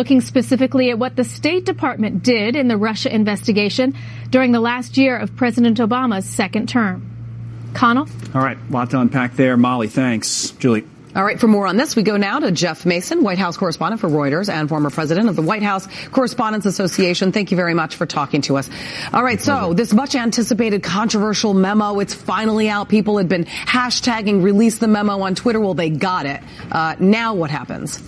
looking specifically at what the State Department did in the Russia investigation during the last year of President Obama's second term. Connell? All right, a lot to unpack there. Molly, thanks. Julie? All right, for more on this, we go now to Jeff Mason, White House correspondent for Reuters and former president of the White House Correspondents Association. Thank you very much for talking to us. All right, so this much anticipated controversial memo, it's finally out. People had been hashtagging release the memo on Twitter. Well, they got it. Now what happens?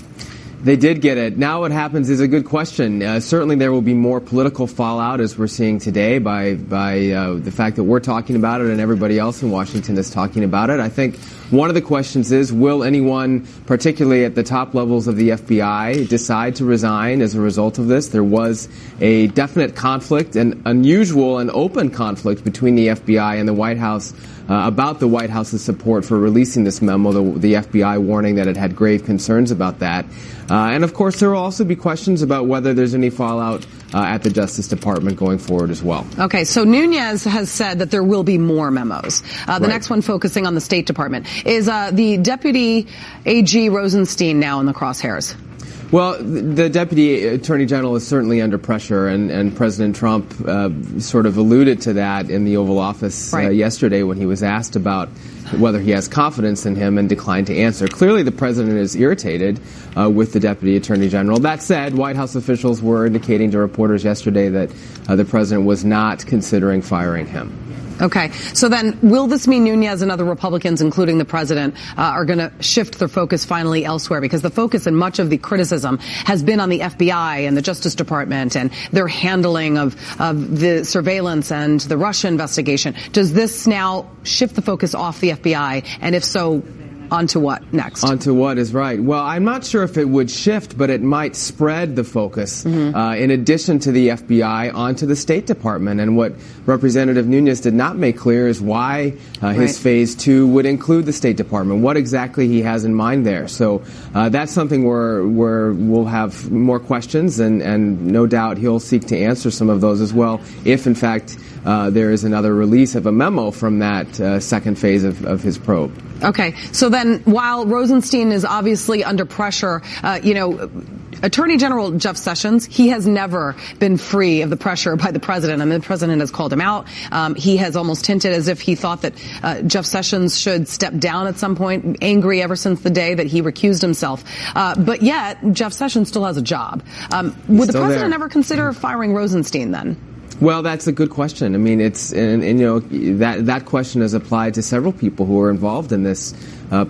They did get it. Now what happens is a good question. Certainly there will be more political fallout, as we're seeing today, by the fact that we're talking about it and everybody else in Washington is talking about it. I think one of the questions is, will anyone, particularly at the top levels of the FBI, decide to resign as a result of this? There was a definite conflict, an unusual and open conflict between the FBI and the White House about the White House's support for releasing this memo, the FBI warning that it had grave concerns about that. And of course, there will also be questions about whether there's any fallout at the Justice Department going forward as well. Okay, so Nunes has said that there will be more memos. The next one focusing on the State Department. Is the Deputy AG Rosenstein now in the crosshairs? Well, the Deputy Attorney General is certainly under pressure, and President Trump sort of alluded to that in the Oval Office yesterday when he was asked about whether he has confidence in him and declined to answer. Clearly, the president is irritated with the Deputy Attorney General. That said, White House officials were indicating to reporters yesterday that the president was not considering firing him. Okay. So then will this mean Nunes and other Republicans, including the president, are going to shift their focus finally elsewhere? Because the focus and much of the criticism has been on the FBI and the Justice Department and their handling of the surveillance and the Russia investigation. Does this now shift the focus off the FBI? And if so, onto what next? Onto what is right. Well, I'm not sure if it would shift, but it might spread the focus, in addition to the FBI, onto the State Department. And what Representative Nunes did not make clear is why his Phase 2 would include the State Department, what exactly he has in mind there. So that's something where we'll have more questions, and no doubt he'll seek to answer some of those as well, if, in fact, there is another release of a memo from that second phase of his probe. Okay. So then while Rosenstein is obviously under pressure, Attorney General Jeff Sessions, he has never been free of the pressure by the president. I mean, the president has called him out. He has almost hinted as if he thought that Jeff Sessions should step down at some point, angry ever since the day that he recused himself. But yet, Jeff Sessions still has a job. Would the president ever consider firing Rosenstein then? Well, that's a good question. I mean, that question is applied to several people who are involved in this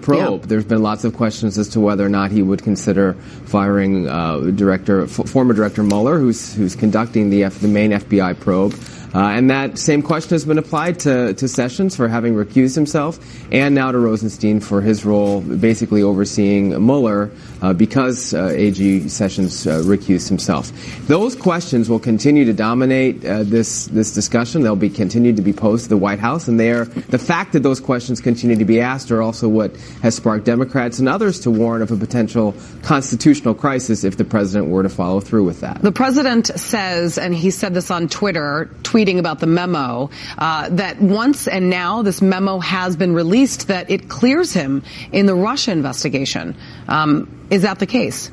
probe. There's been lots of questions as to whether or not he would consider firing former Director Mueller, who's conducting the main FBI probe. And that same question has been applied to Sessions for having recused himself, and now to Rosenstein for his role basically overseeing Mueller because AG Sessions recused himself. Those questions will continue to dominate this discussion. They'll be continued to be posed to the White House, and the fact that those questions continue to be asked are also what has sparked Democrats and others to warn of a potential constitutional crisis if the president were to follow through with that. The president says, and he said this on Twitter, tweeting about the memo, that once and now this memo has been released, that it clears him in the Russia investigation. Is that the case?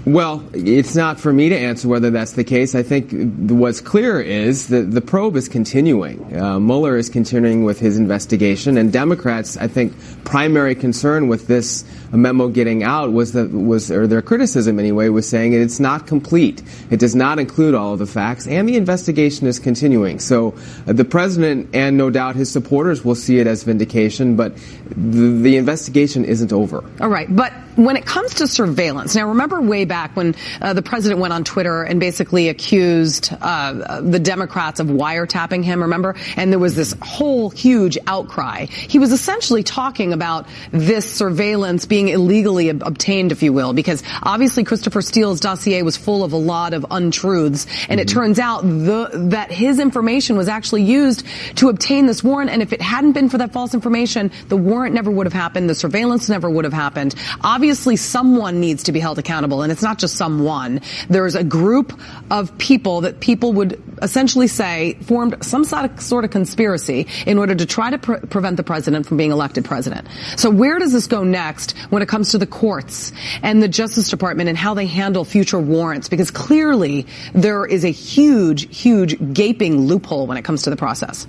Well, it's not for me to answer whether that's the case. I think what's clear is that the probe is continuing. Mueller is continuing with his investigation, and Democrats, I think, primary concern with this memo getting out was their criticism anyway, was saying it's not complete. It does not include all of the facts, and the investigation is continuing. So the president and no doubt his supporters will see it as vindication, but the investigation isn't over. All right, but when it comes to surveillance, now remember way back when the president went on Twitter and basically accused the Democrats of wiretapping him, remember? And there was this whole huge outcry. He was essentially talking about this surveillance being illegally obtained, if you will, because obviously Christopher Steele's dossier was full of a lot of untruths, and it turns out that his information was actually used to obtain this warrant, and if it hadn't been for that false information, the warrant never would have happened, the surveillance never would have happened. Obviously, obviously someone needs to be held accountable, and it's not just someone. There's a group of people that people would essentially say formed some sort of conspiracy in order to try to prevent the president from being elected president. So where does this go next when it comes to the courts and the Justice Department and how they handle future warrants? Because clearly there is a huge, huge gaping loophole when it comes to the process.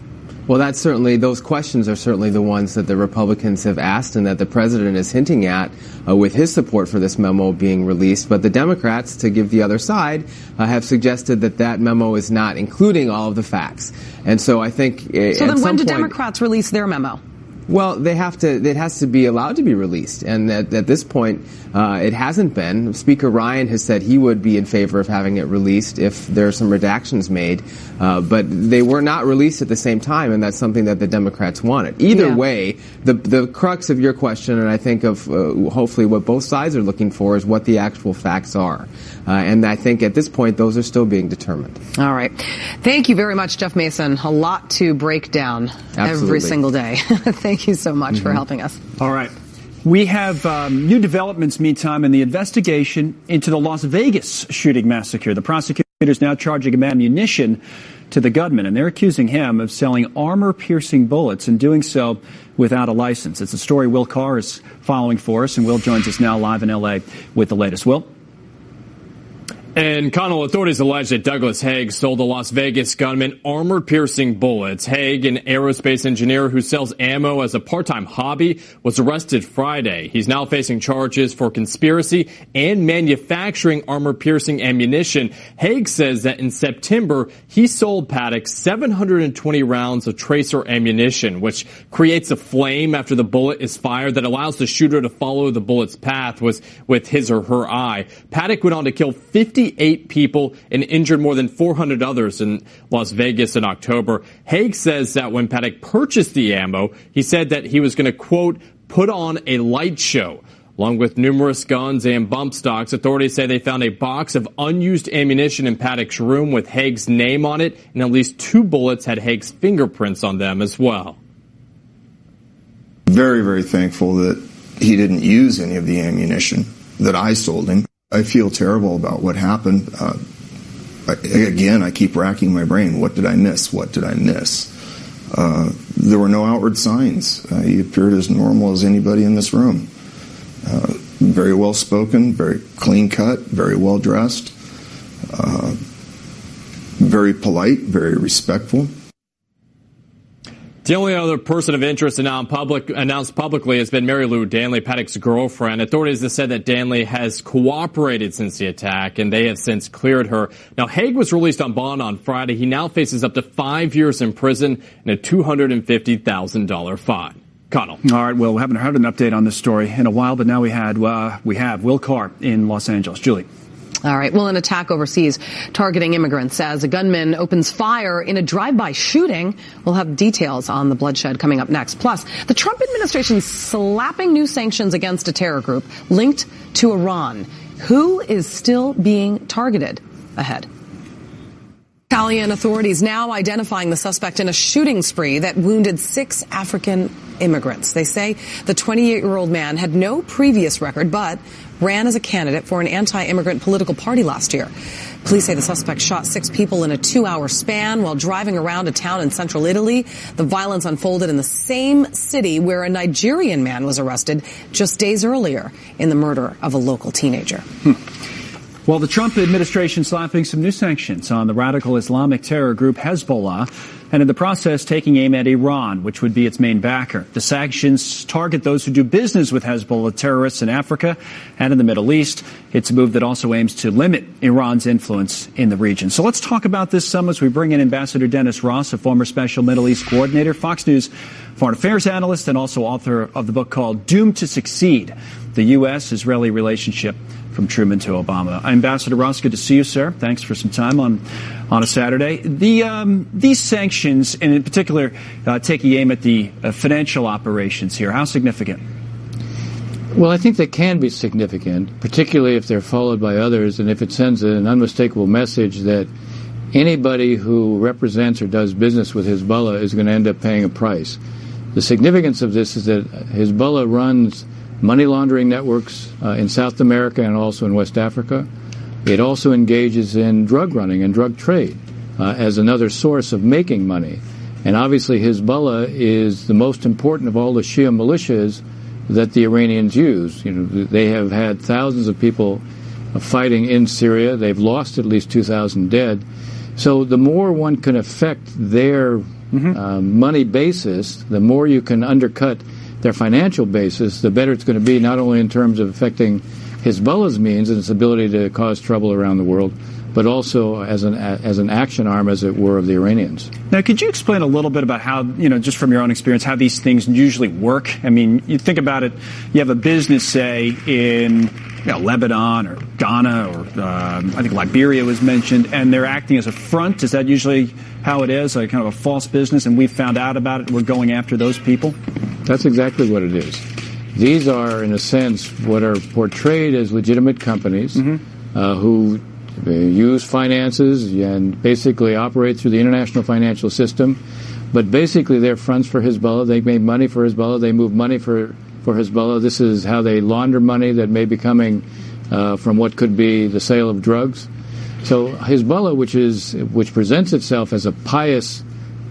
Well, those questions are certainly the ones that the Republicans have asked and that the president is hinting at with his support for this memo being released. But the Democrats, to give the other side, have suggested that memo is not including all of the facts. And so I think So then when do Democrats release their memo? Well, it has to be allowed to be released. And at this point, it hasn't been. Speaker Ryan has said he would be in favor of having it released if there are some redactions made. But they were not released at the same time, and that's something that the Democrats wanted. Either way, the crux of your question, and I think of hopefully what both sides are looking for, is what the actual facts are. And I think at this point, those are still being determined. All right. Thank you very much, Jeff Mason. A lot to break down every single day. Thank you so much for helping us. All right. We have new developments, meantime, in the investigation into the Las Vegas shooting massacre. The prosecutors now charging him ammunition to the gunman, and they're accusing him of selling armor-piercing bullets and doing so without a license. It's a story Will Carr is following for us, and Will joins us now live in L.A. with the latest. Will? And Connell, authorities allege that Douglas Haig sold a Las Vegas gunman armor-piercing bullets. Haig, an aerospace engineer who sells ammo as a part-time hobby, was arrested Friday. He's now facing charges for conspiracy and manufacturing armor-piercing ammunition. Haig says that in September, he sold Paddock 720 rounds of tracer ammunition, which creates a flame after the bullet is fired that allows the shooter to follow the bullet's path with his or her eye. Paddock went on to kill 58 people and injured more than 400 others in Las Vegas in October. Haig says that when Paddock purchased the ammo, he said that he was going to, quote, put on a light show. Along with numerous guns and bump stocks, authorities say they found a box of unused ammunition in Paddock's room with Haig's name on it, and at least 2 bullets had Haig's fingerprints on them as well. Very, very thankful that he didn't use any of the ammunition that I sold him. I feel terrible about what happened. Again, I keep racking my brain. What did I miss? What did I miss? There were no outward signs. He appeared as normal as anybody in this room. Very well spoken, very clean cut, very well dressed, very polite, very respectful. The only other person of interest announced publicly has been Mary Lou Danley, Paddock's girlfriend. Authorities have said that Danley has cooperated since the attack, and they have since cleared her. Now, Haig was released on bond on Friday. He now faces up to 5 years in prison and a $250,000 fine. Connell. All right, well, we haven't heard an update on this story in a while, but now we have Will Carr in Los Angeles. Julie. All right. Well, an attack overseas targeting immigrants as a gunman opens fire in a drive-by shooting. We'll have details on the bloodshed coming up next. Plus, the Trump administration slapping new sanctions against a terror group linked to Iran. Who is still being targeted? Ahead. Italian authorities now identifying the suspect in a shooting spree that wounded 6 African immigrants. They say the 28-year-old man had no previous record, but ran as a candidate for an anti-immigrant political party last year. Police say the suspect shot 6 people in a 2-hour span while driving around a town in central Italy. The violence unfolded in the same city where a Nigerian man was arrested just days earlier in the murder of a local teenager. Well, the Trump administration slapping some new sanctions on the radical Islamic terror group Hezbollah, and in the process taking aim at Iran, which would be its main backer. The sanctions target those who do business with Hezbollah terrorists in Africa and in the Middle East. It's a move that also aims to limit Iran's influence in the region. So let's talk about this some as we bring in Ambassador Dennis Ross, a former special Middle East coordinator, Fox News foreign affairs analyst, and also author of the book called Doomed to Succeed, the U.S.-Israeli Relationship from Truman to Obama. Ambassador Ross, good to see you, sir. Thanks for some time on a Saturday. These sanctions, and in particular taking aim at the financial operations here, how significant? Well, I think they can be significant, particularly if they're followed by others, and if it sends an unmistakable message that anybody who represents or does business with Hezbollah is going to end up paying a price. The significance of this is that Hezbollah runs money laundering networks in South America and also in West Africa. It also engages in drug running and drug trade as another source of making money. And obviously Hezbollah is the most important of all the Shia militias that the Iranians use. They have had thousands of people fighting in Syria. They've lost at least 2,000 dead. So the more one can affect their money basis, the more you can undercut their financial basis, the better it's going to be, not only in terms of affecting Hezbollah's means and its ability to cause trouble around the world, but also as an action arm, as it were, of the Iranians. Now, could you explain a little bit about how, just from your own experience, how these things usually work? I mean, you think about it, you have a business, say, in Lebanon or Ghana or I think Liberia was mentioned, and they're acting as a front. Is that usually how it is, like kind of a false business, and we found out about it and we're going after those people? That's exactly what it is. These are, in a sense, what are portrayed as legitimate companies who use finances and basically operate through the international financial system. But basically they're fronts for Hezbollah. They make money for Hezbollah. They move money for Hezbollah. This is how they launder money that may be coming from what could be the sale of drugs. So Hezbollah, which presents itself as a pious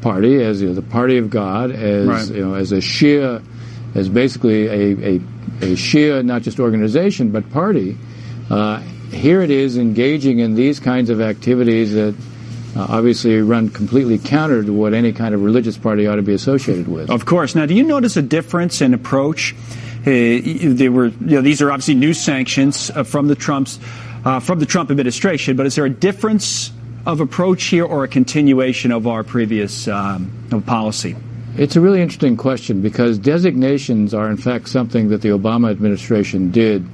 party, as the party of God, as as a Shia, as basically a Shia not just organization but party. Here it is engaging in these kinds of activities that obviously run completely counter to what any kind of religious party ought to be associated with. Of course. Now, do you notice a difference in approach? These are obviously new sanctions from the Trump administration, but is there a difference of approach here or a continuation of our previous policy? It's a really interesting question because designations are in fact something that the Obama administration did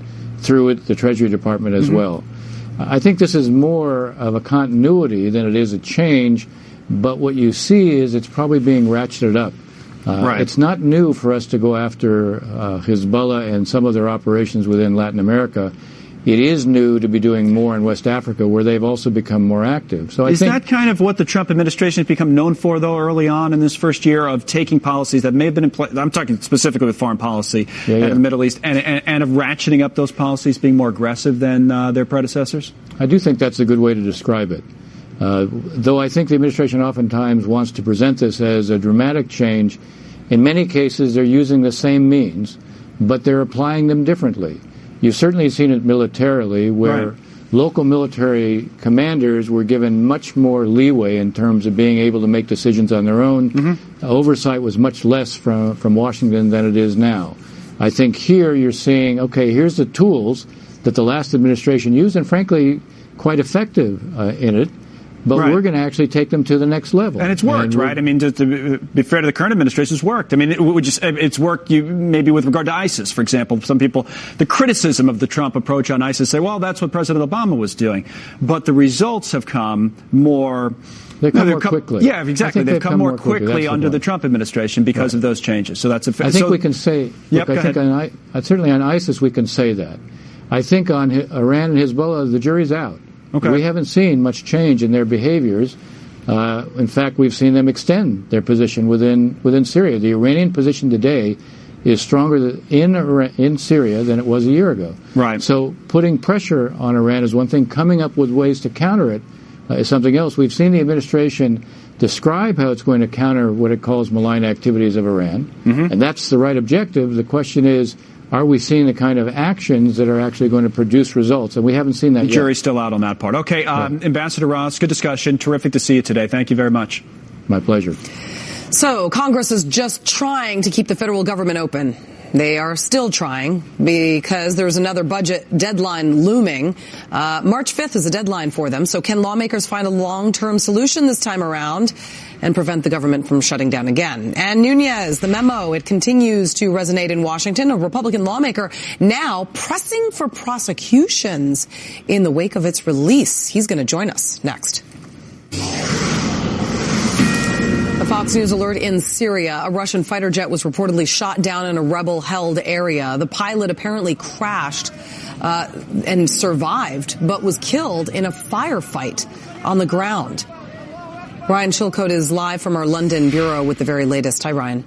through the Treasury Department as well. I think this is more of a continuity than it is a change, but what you see is it's probably being ratcheted up. It's not new for us to go after Hezbollah and some of their operations within Latin America. It is new to be doing more in West Africa, where they've also become more active. So I think that kind of what the Trump administration has become known for, though, early on in this first year of taking policies that may have been in place? I'm talking specifically with foreign policy in the Middle East, and of ratcheting up those policies, being more aggressive than their predecessors? I do think that's a good way to describe it. Though I think the administration oftentimes wants to present this as a dramatic change, in many cases they're using the same means, but they're applying them differently. You've certainly seen it militarily, where local military commanders were given much more leeway in terms of being able to make decisions on their own. Oversight was much less from Washington than it is now. I think here you're seeing, okay, here's the tools that the last administration used, and frankly, quite effective in it. But we're going to actually take them to the next level. And it's worked, right? I mean, to be fair to the current administration, it's worked. I mean, it's worked maybe with regard to ISIS, for example. Some people, the criticism of the Trump approach on ISIS say, well, that's what President Obama was doing. But the results have come more... They come more quickly. Yeah, exactly. They've come more quickly under the Trump administration because of those changes. So that's a... I think we can say... certainly on ISIS we can say that. I think on Iran and Hezbollah, the jury's out. We haven't seen much change in their behaviors. In fact, we've seen them extend their position within Syria. The Iranian position today is stronger in Syria than it was a year ago. So putting pressure on Iran is one thing. Coming up with ways to counter it is something else. We've seen the administration describe how it's going to counter what it calls malign activities of Iran, and that's the right objective. The question is, are we seeing the kind of actions that are actually going to produce results? And we haven't seen that yet. The jury's still out on that part. Okay, Ambassador Ross, good discussion. Terrific to see you today. Thank you very much. My pleasure. So Congress is just trying to keep the federal government open. They are still trying because there's another budget deadline looming. March 5th is a deadline for them. So can lawmakers find a long-term solution this time around and prevent the government from shutting down again? And Nunes, the memo, it continues to resonate in Washington. A Republican lawmaker now pressing for prosecutions in the wake of its release. He's going to join us next. A Fox News alert in Syria. A Russian fighter jet was reportedly shot down in a rebel-held area. The pilot apparently crashed and survived, but was killed in a firefight on the ground. Ryan Chilcote is live from our London bureau with the very latest. Hi, Ryan.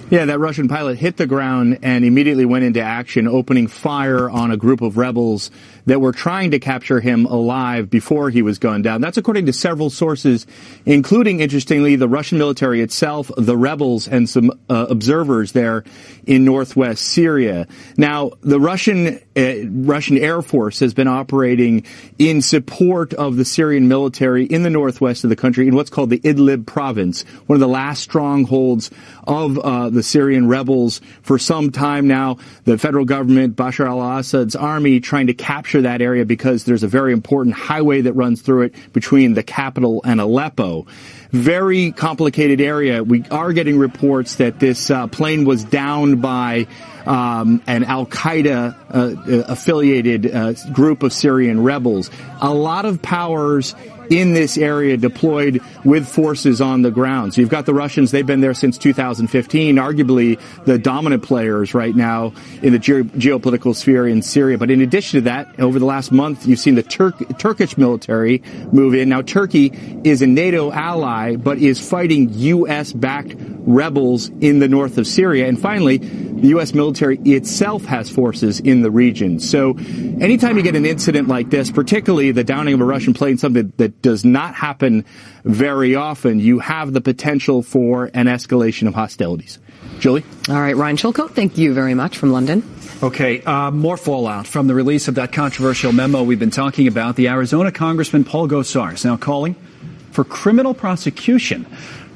Yeah, that Russian pilot hit the ground and immediately went into action, opening fire on a group of rebels that were trying to capture him alive before he was gunned down. That's according to several sources, including, interestingly, the Russian military itself, the rebels, and some observers there in northwest Syria. Now, the Russian Air Force has been operating in support of the Syrian military in the northwest of the country in what's called the Idlib province, one of the last strongholds of the Syrian rebels for some time now. The federal government, Bashar al-Assad's army, trying to capture that area because there's a very important highway that runs through it between the capital and Aleppo. Very complicated area. We are getting reports that this plane was downed by an al-Qaeda affiliated group of Syrian rebels. A lot of powers in this area deployed with forces on the ground. So you've got the Russians, they've been there since 2015, arguably the dominant players right now in the geopolitical sphere in Syria. But in addition to that, over the last month, you've seen the Turkish military move in. Now, Turkey is a NATO ally, but is fighting U.S.-backed rebels in the north of Syria. And finally, the U.S. military itself has forces in the region. So anytime you get an incident like this, particularly the downing of a Russian plane, something that does not happen very often, you have the potential for an escalation of hostilities. Julie? All right, Ryan Chilcote, thank you very much from London. Okay, more fallout from the release of that controversial memo we've been talking about. The Arizona Congressman Paul Gosar is now calling for criminal prosecution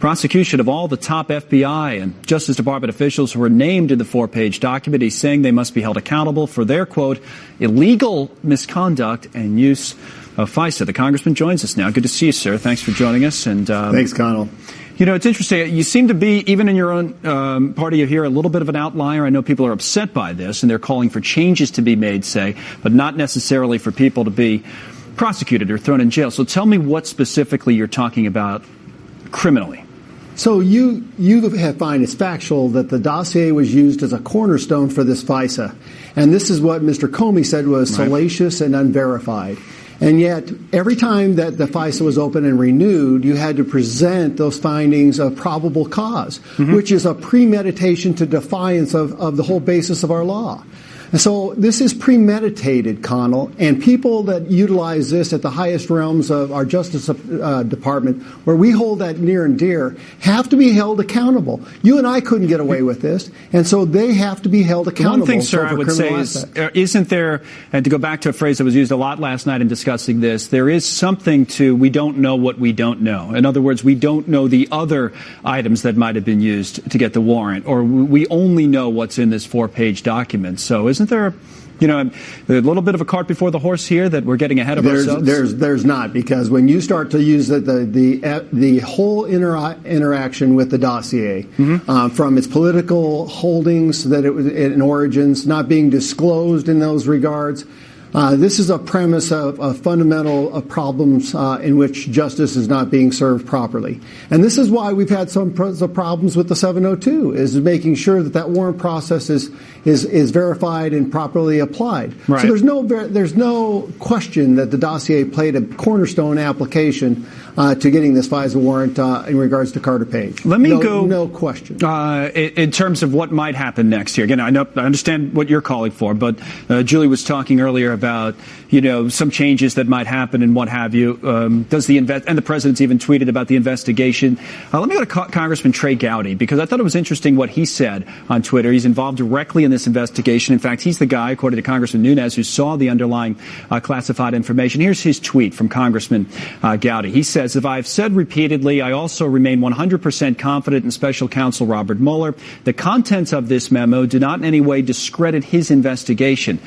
of all the top FBI and Justice Department officials who were named in the 4-page document. He's saying they must be held accountable for their, quote, illegal misconduct and use of FISA. The congressman joins us now. Good to see you, sir. Thanks for joining us. And thanks, Connell. You know, it's interesting. You seem to be, even in your own party here, a little bit of an outlier. I know people are upset by this, and they're calling for changes to be made, say, but not necessarily for people to be prosecuted or thrown in jail. So tell me what specifically you're talking about criminally. So you find it's factual that the dossier was used as a cornerstone for this FISA. And this is what Mr. Comey said was salacious and unverified. And yet, every time that the FISA was open and renewed, you had to present those findings of probable cause, which is a premeditation to defiance of the whole basis of our law. And so this is premeditated, Connell, and people that utilize this at the highest realms of our Justice Department, where we hold that near and dear, have to be held accountable. You and I couldn't get away with this, and so they have to be held accountable. One thing, sir, I would say is, isn't there, and to go back to a phrase that was used a lot last night in discussing this, there is something to we don't know what we don't know. In other words, we don't know the other items that might have been used to get the warrant, or we only know what's in this 4-page document. So isn't there, you know, a little bit of a cart before the horse here that we're getting ahead of ourselves? There's not, because when you start to use the whole interaction with the dossier, from its political holdings that it was in origins not being disclosed in those regards. This is a premise of fundamental problems in which justice is not being served properly. And this is why we've had some problems with the 702, is making sure that warrant process is verified and properly applied. Right. So there's no question that the dossier played a cornerstone application to getting this FISA warrant in regards to Carter Page. Let me go. No question. In terms of what might happen next year. Again, I understand what you're calling for, but Julie was talking earlier about, you know, some changes that might happen and what have you. And the president's even tweeted about the investigation. Let me go to Congressman Trey Gowdy, because I thought it was interesting what he said on Twitter. He's involved directly in this investigation. In fact, he's the guy, according to Congressman Nunes, who saw the underlying classified information. Here's his tweet from Congressman Gowdy. He says, "As I've said repeatedly, I also remain 100% confident in Special Counsel Robert Mueller. The contents of this memo do not in any way discredit his investigation."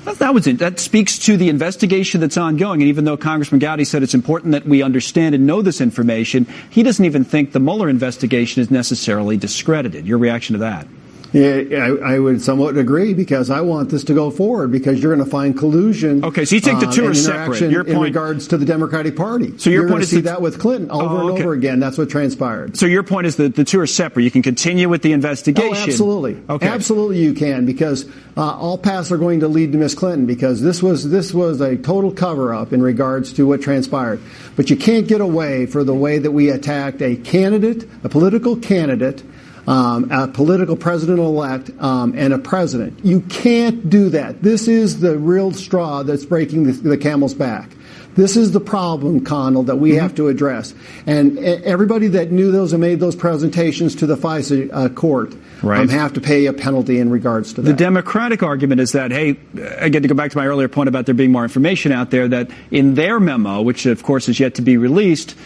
That speaks to the investigation that's ongoing. And even though Congressman Gowdy said it's important that we understand and know this information, he doesn't even think the Mueller investigation is necessarily discredited. Your reaction to that? Yeah, I would somewhat agree, because I want this to go forward, because you're going to find collusion. Okay, so you think the two are separate. Your point, in regards to the Democratic Party. So your you're point going to is see that with Clinton over and over again. That's what transpired. So your point is that the two are separate. You can continue with the investigation. Oh, absolutely. Okay. Absolutely, you can, because all paths are going to lead to Miss Clinton, because this was a total cover-up in regards to what transpired. But you can't get away for the way that we attacked a candidate, a political candidate, a political president-elect, and a president. You can't do that. This is the real straw that's breaking the camel's back. This is the problem, Connell, that we have to address. And everybody that knew those and made those presentations to the FISA court have to pay a penalty in regards to that. The Democratic argument is that, hey, again, to go back to my earlier point about there being more information out there, that in their memo, which of course is yet to be released,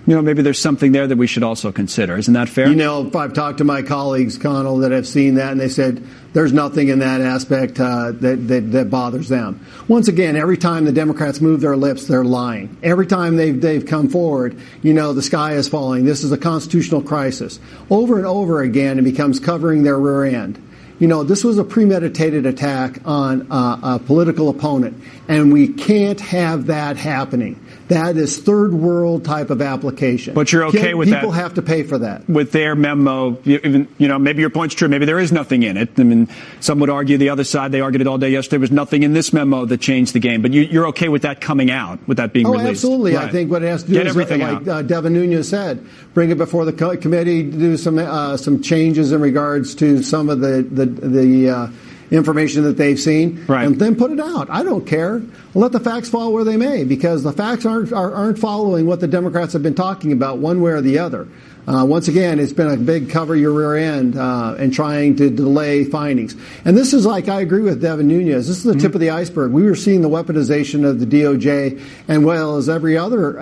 maybe there's something there that we should also consider. Isn't that fair? I've talked to my colleagues, Connell, that have seen that, and they said there's nothing in that aspect that bothers them. Once again, every time the Democrats move their lips, they're lying. Every time they've come forward, the sky is falling. This is a constitutional crisis. Over and over again, it becomes covering their rear end. This was a premeditated attack on a political opponent, and we can't have that happening. That is third world type of application. But you're okay with that? People have to pay for that. With their memo, maybe your point's true. Maybe there is nothing in it. I mean, some would argue the other side. They argued it all day yesterday. There was nothing in this memo that changed the game. But you're okay with that coming out, with that being released? Oh, absolutely. Right. I think what it has to do is, like Devin Nunes said, bring it before the committee, do some changes in regards to some of the information that they've seen, and then put it out. I don't care. Let the facts fall where they may, because the facts aren't following what the Democrats have been talking about one way or the other. Once again, it's been a big cover your rear end and trying to delay findings. And this is I agree with Devin Nunes. This is the tip of the iceberg. We were seeing the weaponization of the DOJ, and well as every other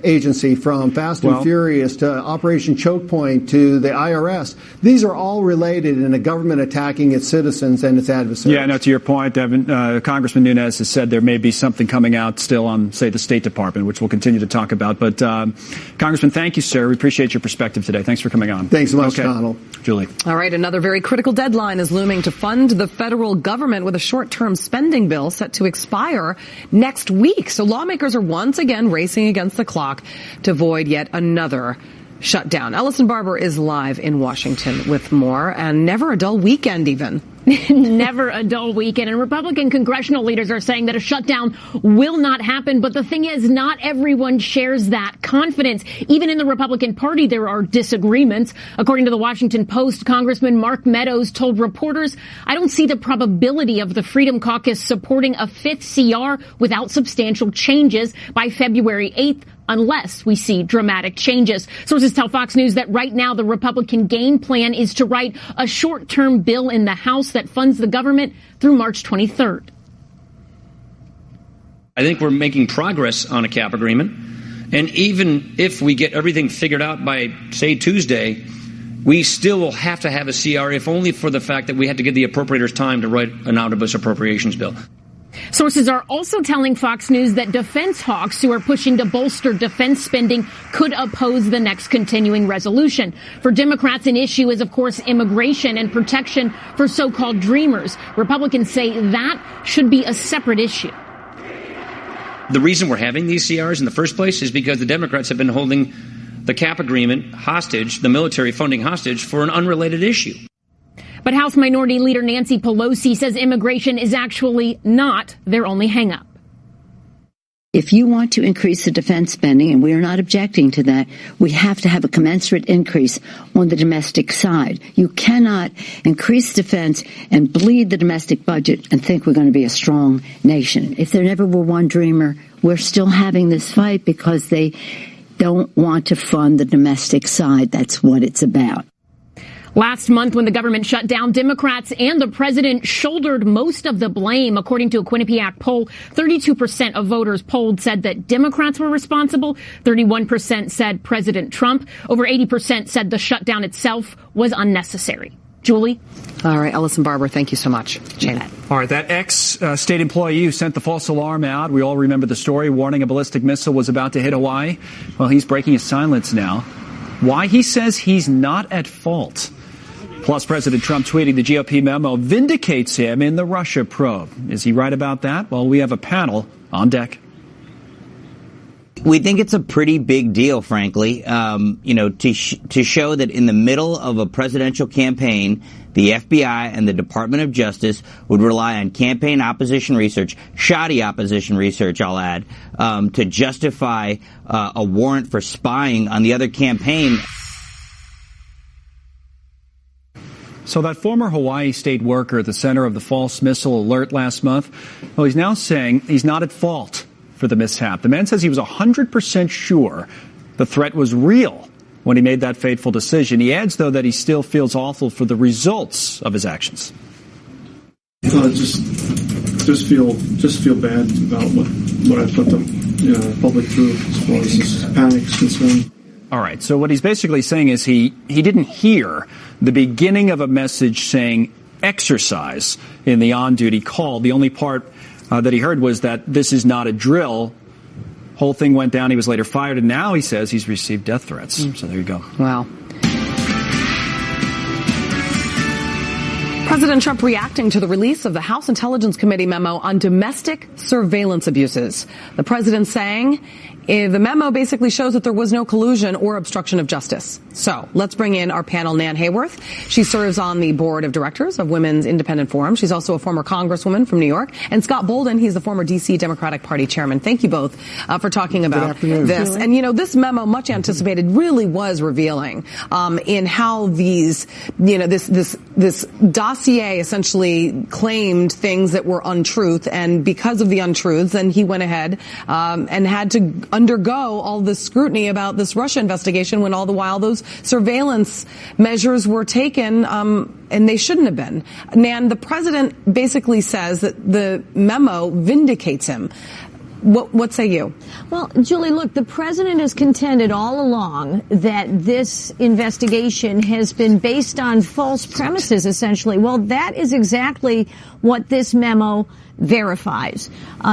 agency, from Fast and Furious to Operation Choke Point to the IRS. These are all related in a government attacking its citizens and its adversaries. Yeah, no, to your point, Devin, Congressman Nunes has said there may be something coming out still on, say, the State Department, which we'll continue to talk about. But, Congressman, thank you, sir. We appreciate your perspective today. Thanks for coming on. Thanks so much, Connell. Julie. All right, another very critical deadline is looming to fund the federal government with a short-term spending bill set to expire next week. So lawmakers are once again racing against the clock to avoid yet another shutdown. Ellison Barber is live in Washington with more, and never a dull weekend even. Never a dull weekend. And Republican congressional leaders are saying that a shutdown will not happen. But the thing is, not everyone shares that confidence. Even in the Republican Party, there are disagreements. According to the Washington Post, Congressman Mark Meadows told reporters, "I don't see the probability of the Freedom Caucus supporting a fifth CR without substantial changes by February 8th. Unless we see dramatic changes." Sources tell Fox News that right now the Republican game plan is to write a short-term bill in the House that funds the government through March 23rd. I think we're making progress on a cap agreement. And even if we get everything figured out by, say, Tuesday, we still will have to have a CR, if only for the fact that we had to give the appropriators time to write an omnibus appropriations bill. Sources are also telling Fox News that defense hawks who are pushing to bolster defense spending could oppose the next continuing resolution. For Democrats, an issue is, of course, immigration and protection for so-called dreamers. Republicans say that should be a separate issue. The reason we're having these CRs in the first place is because the Democrats have been holding the cap agreement hostage, the military funding hostage, for an unrelated issue. But House Minority Leader Nancy Pelosi says immigration is actually not their only hang-up. If you want to increase the defense spending, and we are not objecting to that, we have to have a commensurate increase on the domestic side. You cannot increase defense and bleed the domestic budget and think we're going to be a strong nation. If there never were one dreamer, we're still having this fight because they don't want to fund the domestic side. That's what it's about. Last month, when the government shut down, Democrats and the president shouldered most of the blame. According to a Quinnipiac poll, 32% of voters polled said that Democrats were responsible. 31% said President Trump. Over 80% said the shutdown itself was unnecessary. Julie? All right, Ellison Barber, thank you so much. Jane. All right, that ex-state employee who sent the false alarm out, we all remember the story, warning a ballistic missile was about to hit Hawaii. Well, he's breaking his silence now. Why? He says he's not at fault. Plus, President Trump tweeting the GOP memo vindicates him in the Russia probe. Is he right about that? Well, we have a panel on deck. We think it's a pretty big deal, frankly, to show that in the middle of a presidential campaign, the FBI and the Department of Justice would rely on campaign opposition research, shoddy opposition research, I'll add, to justify a warrant for spying on the other campaign. So that former Hawaii state worker at the center of the false missile alert last month, well, he's now saying he's not at fault for the mishap. The man says he was 100% sure the threat was real when he made that fateful decision. He adds, though, that he still feels awful for the results of his actions. Just feel bad about what I put the public through as far as this panic is concerned. All right. So what he's basically saying is he didn't hear the beginning of a message saying exercise in the on-duty call. The only part that he heard was that this is not a drill. Whole thing went down. He was later fired, and now he says he's received death threats. So there you go. Wow. President Trump reacting to the release of the House Intelligence Committee memo on domestic surveillance abuses. The president saying the memo basically shows that there was no collusion or obstruction of justice. So let's bring in our panel, Nan Hayworth. She serves on the board of directors of Women's Independent Forum. She's also a former congresswoman from New York. And Scott Bolden, he's the former D.C. Democratic Party chairman. Thank you both for talking about this. And, this memo, much anticipated, really was revealing in how these, this dossier essentially claimed things that were untruth. And because of the untruths, then he went ahead and had to undergo all this scrutiny about this Russia investigation when all the while those surveillance measures were taken and they shouldn't have been. Nan, the president basically says that the memo vindicates him. What say you? Well, Julie, look, the president has contended all along that this investigation has been based on false premises, essentially. Well, that is exactly what this memo verifies.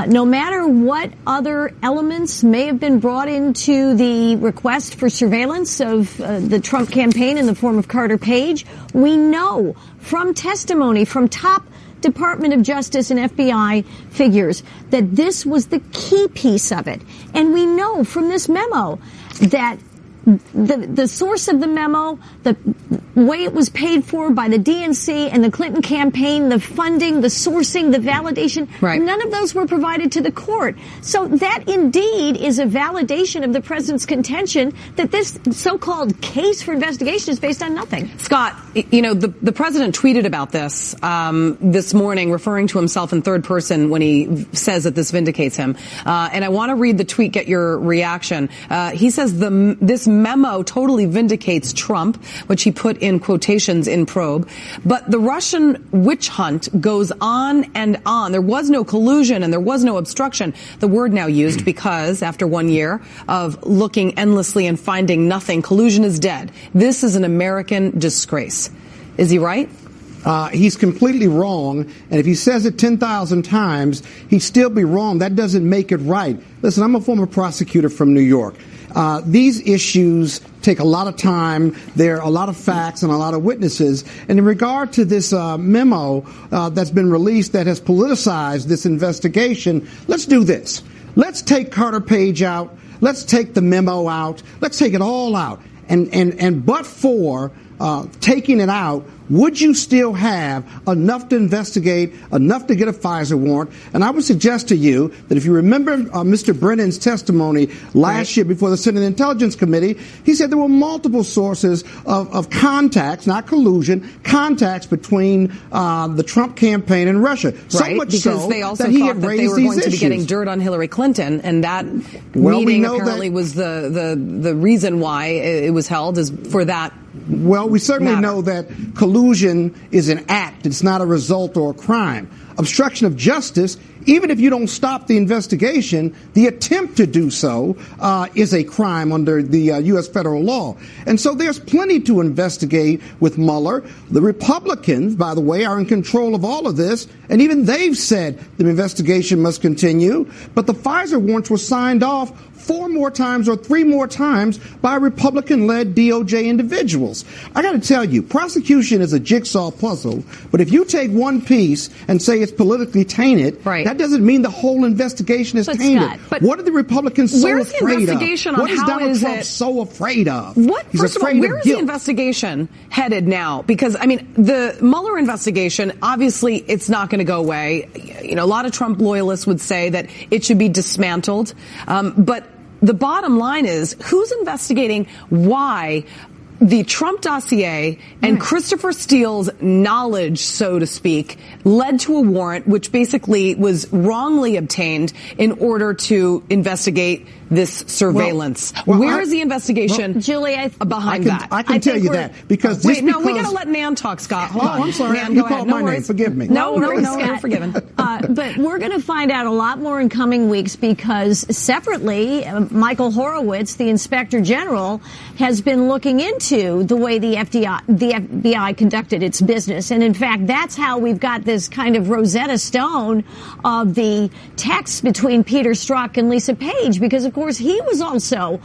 No matter what other elements may have been brought into the request for surveillance of the Trump campaign in the form of Carter Page, we know from testimony from top Department of Justice and FBI figures that this was the key piece of it. And we know from this memo that the source of the memo, the way it was paid for by the DNC and the Clinton campaign, the funding, the sourcing, the validation, none of those were provided to the court. So that indeed is a validation of the president's contention that this so-called case for investigation is based on nothing. Scott, the president tweeted about this this morning, referring to himself in third person when he says that this vindicates him. And I want to read the tweet, get your reaction. He says this memo totally vindicates Trump, which he put in quotations in Probe. But the Russian witch hunt goes on and on. There was no collusion and there was no obstruction. The word now used because after 1 year of looking endlessly and finding nothing, collusion is dead. This is an American disgrace. Is he right? He's completely wrong, and if he says it 10,000 times, he'd still be wrong. That doesn't make it right. Listen, I'm a former prosecutor from New York. These issues take a lot of time. There are a lot of facts and a lot of witnesses. And in regard to this memo that's been released that has politicized this investigation, let's do this. Let's take Carter Page out. Let's take the memo out. Let's take it all out. And but for taking it out, would you still have enough to investigate, enough to get a FISA warrant? And I would suggest to you that if you remember Mr. Brennan's testimony last year before the Senate Intelligence Committee, he said there were multiple sources of contacts, not collusion, contacts between the Trump campaign and Russia. So much because so they also that he thought had that raised they were these going to be issues. getting dirt on Hillary Clinton, and that meeting apparently was the reason why it was held is for that. Well, we certainly know that collusion is an act. It's not a result or a crime. Obstruction of justice, even if you don't stop the investigation, the attempt to do so is a crime under the U.S. federal law. And so there's plenty to investigate with Mueller. The Republicans, by the way, are in control of all of this, and even they've said the investigation must continue. But the FISA warrants were signed off 4 more times or 3 more times by Republican-led DOJ individuals. I got to tell you, prosecution is a jigsaw puzzle, but if you take one piece and say it's politically tainted, that doesn't mean the whole investigation is tainted. Scott, what are the Republicans so where's afraid the investigation of? On what is how Donald is Trump it, so afraid of? What? He's First of all, afraid where of is the guilt. investigation headed now? Because, I mean, the Mueller investigation, obviously it's not going to go away. A lot of Trump loyalists would say that it should be dismantled. But the bottom line is, who's investigating why the Trump dossier and Christopher Steele's knowledge, so to speak, led to a warrant which basically was wrongly obtained in order to investigate this surveillance. Where is the investigation, Julie, behind that? I can tell you that because we got to let Nan talk, Scott. Hold on. I'm sorry. Nan, you go called ahead. my name. Forgive me. No, you're forgiven. But we're going to find out a lot more in coming weeks because separately, Michael Horowitz, the Inspector General, has been looking into the way the FBI conducted its business. And in fact, that's how we've got this kind of Rosetta Stone of the text between Peter Strzok and Lisa Page, because of course he was also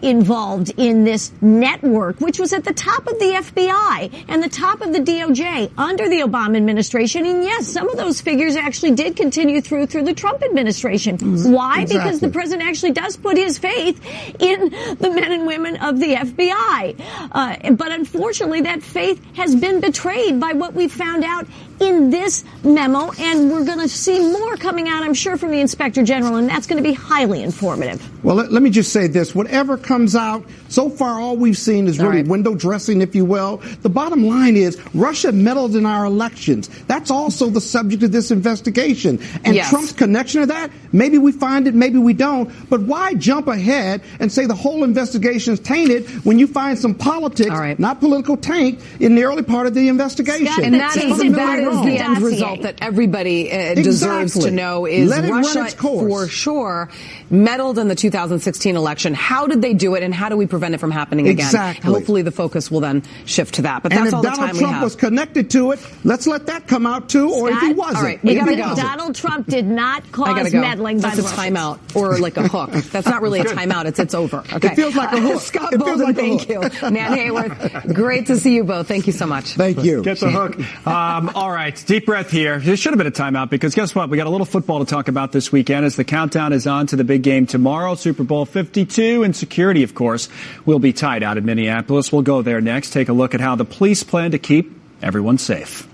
involved in this network, which was at the top of the FBI and the top of the DOJ under the Obama administration. And yes, some of those figures actually did continue through the Trump administration. Why? Exactly. Because the president actually does put his faith in the men and women of the FBI. But unfortunately, that faith has been betrayed by what we found out in this memo, and we're going to see more coming out, I'm sure, from the Inspector General, and that's going to be highly informative. Well, let me just say this. Whatever comes out, so far all we've seen is really window dressing, if you will. The bottom line is Russia meddled in our elections. That's also the subject of this investigation. And Trump's connection to that, maybe we find it, maybe we don't. But why jump ahead and say the whole investigation is tainted when you find some politics, not political taint, in the early part of the investigation? Scott, and that is the end result that everybody deserves to know is Russia, for sure, meddled in the 2016 election. How did they do it, and how do we prevent it from happening again? Exactly. Hopefully the focus will then shift to that. But that's all the time we have. And if Donald Trump was connected to it, let's let that come out too, or Scott, if he wasn't. All right, we gotta go. Donald Trump did not cause meddling by the Russians. That's a timeout, or like a hook. That's not really a timeout. It's over. Okay. It feels like a hook. Scott Bolden, thank you. Nan Hayworth, great to see you both. Thank you so much. Thank you. Get the hook. All right, deep breath here. There should have been a timeout because guess what? We got a little football to talk about this weekend as the countdown is on to the big game tomorrow, Super Bowl 52, and security, of course, will be tied out in Minneapolis. We'll go there next. Take a look at how the police plan to keep everyone safe.